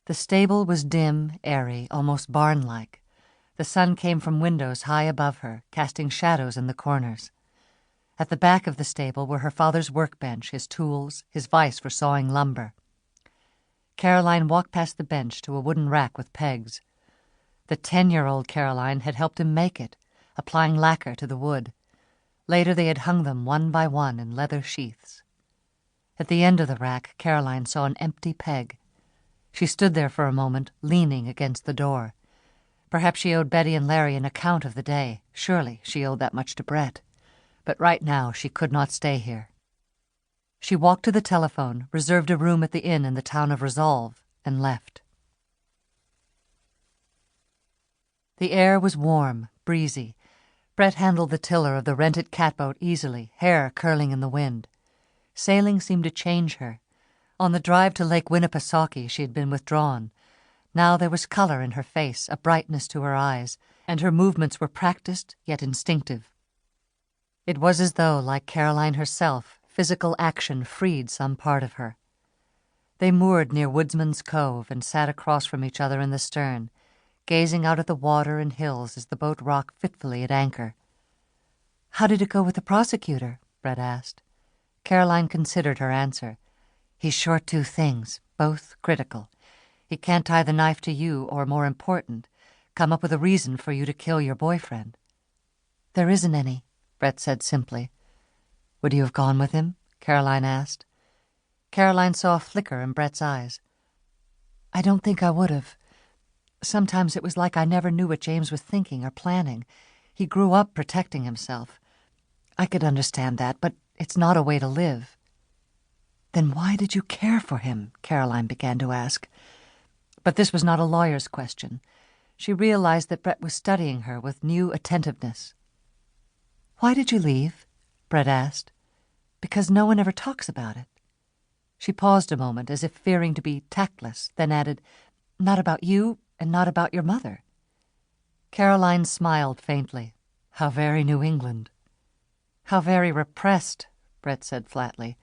The stable was dim, airy, almost barn-like. The sun came from windows high above her, casting shadows in the corners. At the back of the stable were her father's workbench, his tools, his vise for sawing lumber. Caroline walked past the bench to a wooden rack with pegs. The 10-year-old Caroline had helped him make it, applying lacquer to the wood. Later they had hung them one by one in leather sheaths. At the end of the rack, Caroline saw an empty peg. She stood there for a moment, leaning against the door. Perhaps she owed Betty and Larry an account of the day. Surely she owed that much to Brett. But right now she could not stay here. She walked to the telephone, reserved a room at the inn in the town of Resolve, and left. The air was warm, breezy. Brett handled the tiller of the rented catboat easily, hair curling in the wind. Sailing seemed to change her. On the drive to Lake Winnipesaukee she had been withdrawn. Now there was color in her face, a brightness to her eyes, and her movements were practiced yet instinctive. It was as though, like Caroline herself, physical action freed some part of her. They moored near Woodsman's Cove and sat across from each other in the stern, gazing out at the water and hills as the boat rocked fitfully at anchor. "How did it go with the prosecutor?" Brett asked. Caroline considered her answer. "He's short two things, both critical. He can't tie the knife to you, or, more important, come up with a reason for you to kill your boyfriend." "There isn't any," Brett said simply. "Would you have gone with him?" Caroline asked. Caroline saw a flicker in Brett's eyes. "I don't think I would have. Sometimes it was like I never knew what James was thinking or planning. He grew up protecting himself. I could understand that, but it's not a way to live." "Then why did you care for him?" Caroline began to ask. But this was not a lawyer's question. She realized that Brett was studying her with new attentiveness. "Why did you leave?" Brett asked. "Because no one ever talks about it." She paused a moment, as if fearing to be tactless, then added, "Not about you, and not about your mother." Caroline smiled faintly. How very New England. "How very repressed," Brett said flatly.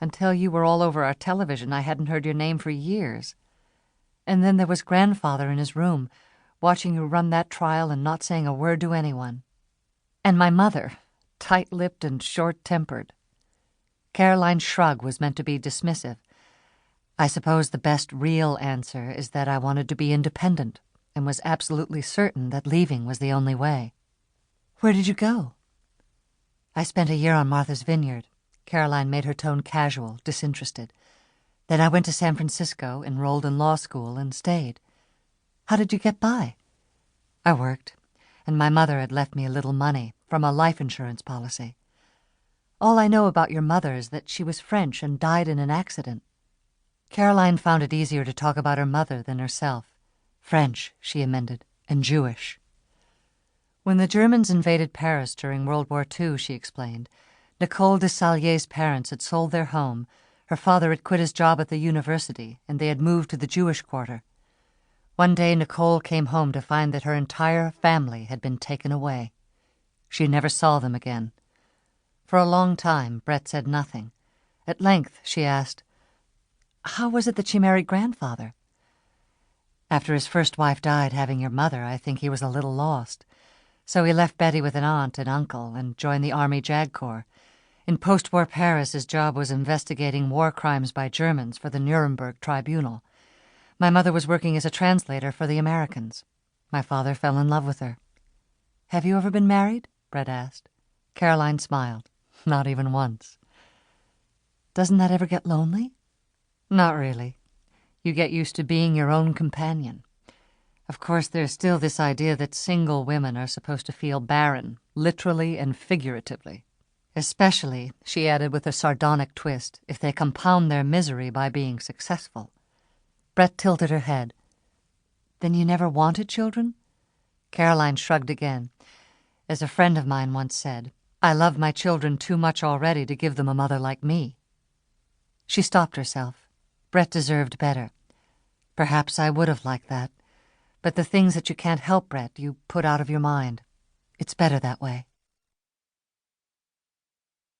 "Until you were all over our television, I hadn't heard your name for years. And then there was Grandfather in his room, watching you run that trial and not saying a word to anyone. And my mother, tight-lipped and short-tempered." Caroline's shrug was meant to be dismissive. "I suppose the best real answer is that I wanted to be independent and was absolutely certain that leaving was the only way." "Where did you go?" "I spent a year on Martha's Vineyard." Caroline made her tone casual, disinterested. "Then I went to San Francisco, enrolled in law school, and stayed." "How did you get by?" "I worked, and my mother had left me a little money from a life insurance policy. All I know about your mother is that she was French and died in an accident." Caroline found it easier to talk about her mother than herself. "French," she amended, "and Jewish." When the Germans invaded Paris during World War II, she explained, Nicole de Salier's parents had sold their home, her father had quit his job at the university, and they had moved to the Jewish quarter. One day Nicole came home to find that her entire family had been taken away. She never saw them again. For a long time, Brett said nothing. At length, she asked, "How was it that she married Grandfather?" "After his first wife died having your mother, I think he was a little lost. So he left Betty with an aunt and uncle and joined the Army JAG Corps. In post-war Paris, his job was investigating war crimes by Germans for the Nuremberg Tribunal. My mother was working as a translator for the Americans. My father fell in love with her." "Have you ever been married?" Brett asked. Caroline smiled. "Not even once." "Doesn't that ever get lonely?" "Not really. You get used to being your own companion. Of course, there's still this idea that single women are supposed to feel barren, literally and figuratively. Especially," she added with a sardonic twist, "if they compound their misery by being successful." Brett tilted her head. "Then you never wanted children?" Caroline shrugged again. "As a friend of mine once said, I love my children too much already to give them a mother like me." She stopped herself. Brett deserved better. "Perhaps I would have liked that. But the things that you can't help, Brett, you put out of your mind. It's better that way."